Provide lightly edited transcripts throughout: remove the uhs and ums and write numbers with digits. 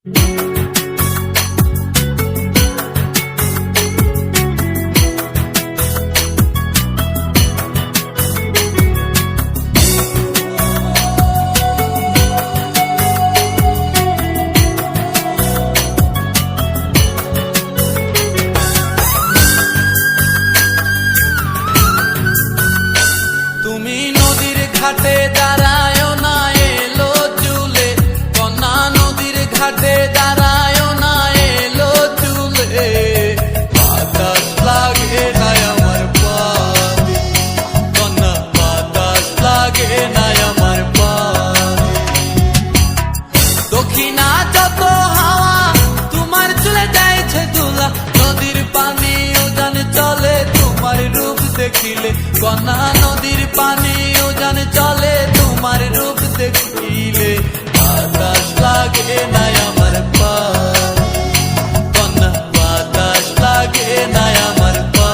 তুমি নদীর ঘাটে দাঁড়ায় না এলো চুলে, কন্যা নদীর ঘাটে দাঁড়ায় না এলো চুলে। বাতাস লাগে না আমার পায়ে, কন্যা বাতাস লাগে না আমার পায়ে। দক্ষিণা যত হাওয়া তোমার চলে যাইছে দুলা, নদীর পানি উজান চলে তোমার রূপ দেখিলে। কন্যা নদীর পানি উজান চলে তোমার রূপ দেখিলে। বাতাস লাগে না আমার পায়ে, কন্যা বাতাস লাগে না আমার পায়ে।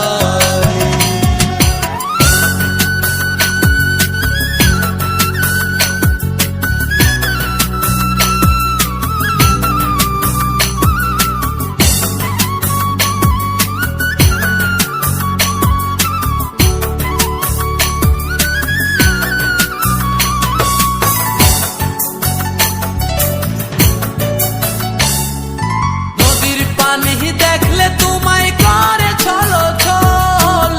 পানি দেখলে তোমায় করে ছলো ছল,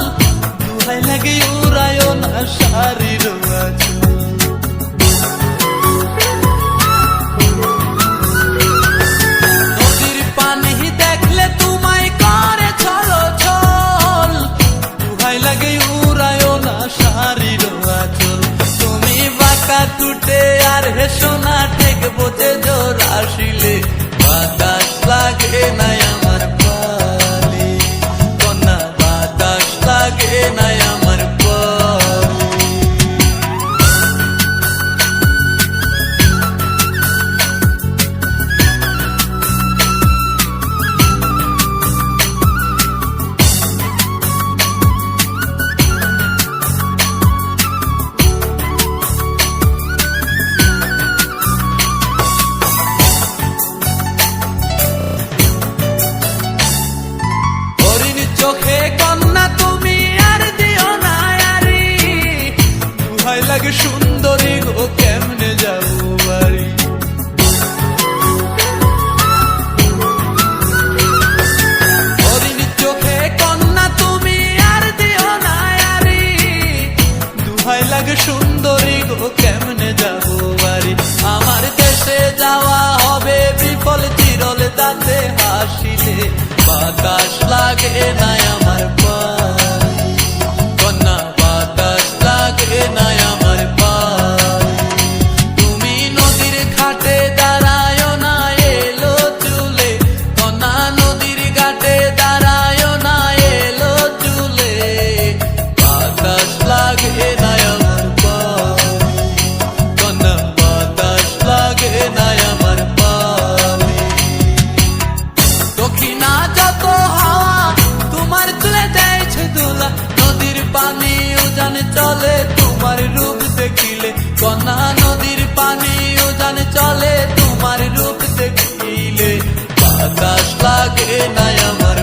দুহাই লাগে উড়ায় না শাড়ির আঁচল। নদীর পানি দেখলে তোমায় করে ছলো ছল, দুহাই লাগে উড়ায় না শাড়ির আঁচল। তুমি বাঁকা টুটে আর হেসো না ঠেক বোঝে জোর আসিলে। বাতাস লাগে না আমার পালে, কন্যা বাতাস লাগে না আমার পালে। চোখে কন্যা তুমি আর দিও না আরি, দুহাই লাগে সুন্দরী গো কেমনে যাবো বাড়ি। হরিণ চোখে কন্যা তুমি আর দিও না আরি, দুহাই লাগে সুন্দরী গো কেমনে যাবো বাড়ি। আমার দেশে যাওয়া হবে বিফল চিরল দাঁতে হাসিলে। বাতাস লাগে না আমার পায়ে, কন্যা বাতাস লাগে না আমার পায়ে। তুমি নদীর ঘাটে দাঁড়ায় না এলো চুলে, কন্যা নদীর ঘাটে দাঁড়ায় না এলো চুলে। বাতাস লাগে না আমার পায়ে, কন্যা বাতাস লাগে না আমার পায়ে। দক্ষিণা যত হাওয়া তোমার চলে যাইছে দুলা, নদীর পানি উজান চলে তোমার রূপ দেখিলে। কন্যা নদীর পানি উজান চলে তোমার রূপ দেখিলে। বাতাস লাগে না আমার